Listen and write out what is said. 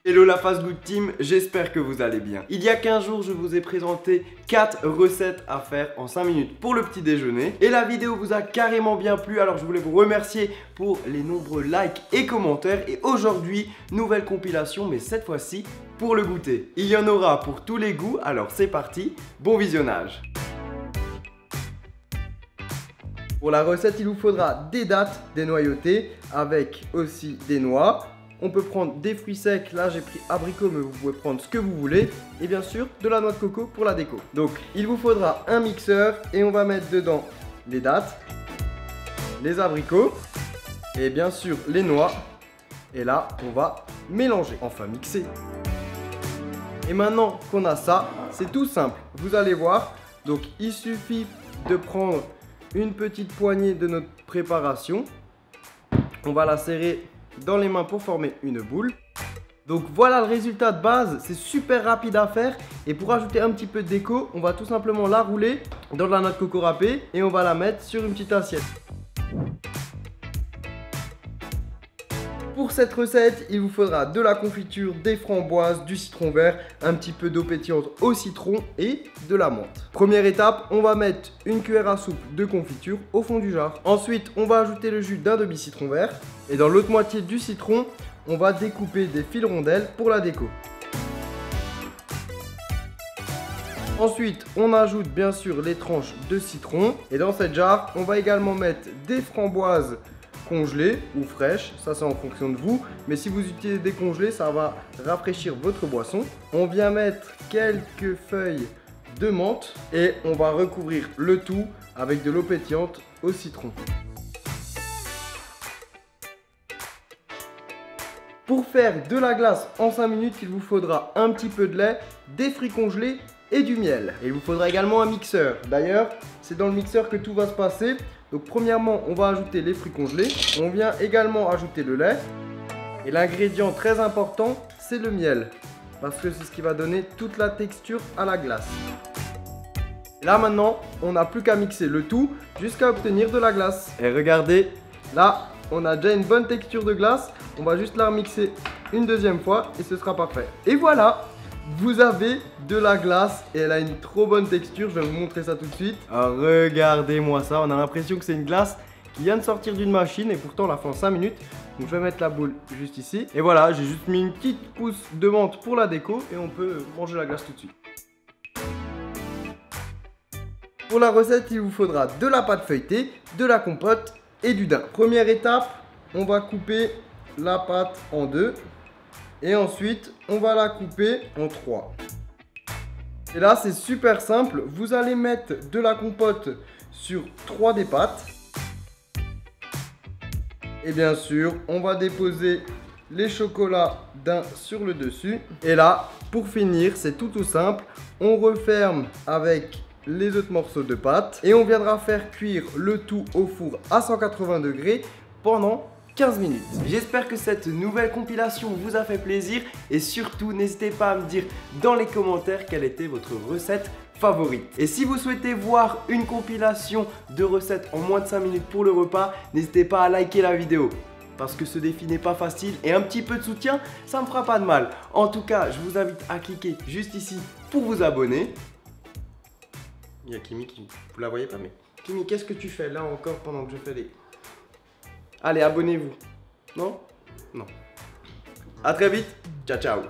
Hello la Fast Good Team, j'espère que vous allez bien. Il y a 15 jours, je vous ai présenté 4 recettes à faire en 5 minutes pour le petit déjeuner. Et la vidéo vous a carrément bien plu, alors je voulais vous remercier pour les nombreux likes et commentaires. Et aujourd'hui, nouvelle compilation, mais cette fois-ci pour le goûter. Il y en aura pour tous les goûts, alors c'est parti, bon visionnage. Pour la recette, il vous faudra des dattes dénoyautées avec aussi des noix. On peut prendre des fruits secs, là j'ai pris abricot mais vous pouvez prendre ce que vous voulez. Et bien sûr de la noix de coco pour la déco. Donc il vous faudra un mixeur et on va mettre dedans les dattes, les abricots et bien sûr les noix. Et là on va mélanger, enfin mixer. Et maintenant qu'on a ça, c'est tout simple, vous allez voir. Donc il suffit de prendre une petite poignée de notre préparation. On va la serrer dans les mains pour former une boule. Donc voilà le résultat de base, c'est super rapide à faire. Et pour ajouter un petit peu de déco, on va tout simplement la rouler dans de la noix de coco râpée et on va la mettre sur une petite assiette. Pour cette recette, il vous faudra de la confiture, des framboises, du citron vert, un petit peu d'eau pétillante au citron et de la menthe. Première étape, on va mettre une cuillère à soupe de confiture au fond du jar. Ensuite, on va ajouter le jus d'un demi-citron vert. Et dans l'autre moitié du citron, on va découper des fils rondelles pour la déco. Ensuite, on ajoute bien sûr les tranches de citron. Et dans cette jarre, on va également mettre des framboises congelées ou fraîches, ça c'est en fonction de vous, mais si vous utilisez des congelées, ça va rafraîchir votre boisson. On vient mettre quelques feuilles de menthe et on va recouvrir le tout avec de l'eau pétillante au citron. Pour faire de la glace en 5 minutes, il vous faudra un petit peu de lait, des fruits congelés et du miel. Et il vous faudra également un mixeur. D'ailleurs, c'est dans le mixeur que tout va se passer. Donc premièrement, on va ajouter les fruits congelés. On vient également ajouter le lait. Et l'ingrédient très important, c'est le miel. Parce que c'est ce qui va donner toute la texture à la glace. Et là maintenant, on n'a plus qu'à mixer le tout jusqu'à obtenir de la glace. Et regardez, là, on a déjà une bonne texture de glace. On va juste la remixer une deuxième fois et ce sera parfait. Et voilà! Vous avez de la glace et elle a une trop bonne texture, je vais vous montrer ça tout de suite. Alors, regardez-moi ça, on a l'impression que c'est une glace qui vient de sortir d'une machine et pourtant on l'a fait en 5 minutes. Donc je vais mettre la boule juste ici. Et voilà, j'ai juste mis une petite pousse de menthe pour la déco et on peut manger la glace tout de suite. Pour la recette, il vous faudra de la pâte feuilletée, de la compote et du daim. Première étape, on va couper la pâte en deux. Et ensuite, on va la couper en 3. Et là, c'est super simple. Vous allez mettre de la compote sur 3 des pâtes. Et bien sûr, on va déposer les chocolats daim sur le dessus. Et là, pour finir, c'est tout simple. On referme avec les autres morceaux de pâte. Et on viendra faire cuire le tout au four à 180 degrés pendant 15 minutes. J'espère que cette nouvelle compilation vous a fait plaisir et surtout n'hésitez pas à me dire dans les commentaires quelle était votre recette favorite. Et si vous souhaitez voir une compilation de recettes en moins de 5 minutes pour le repas, n'hésitez pas à liker la vidéo parce que ce défi n'est pas facile et un petit peu de soutien, ça me fera pas de mal. En tout cas, je vous invite à cliquer juste ici pour vous abonner. Il y a Kimi qui... Vous la voyez pas mais... Kimi, qu'est-ce que tu fais là encore pendant que je fais les... Allez, abonnez-vous. Non? Non. À très vite. Ciao, ciao.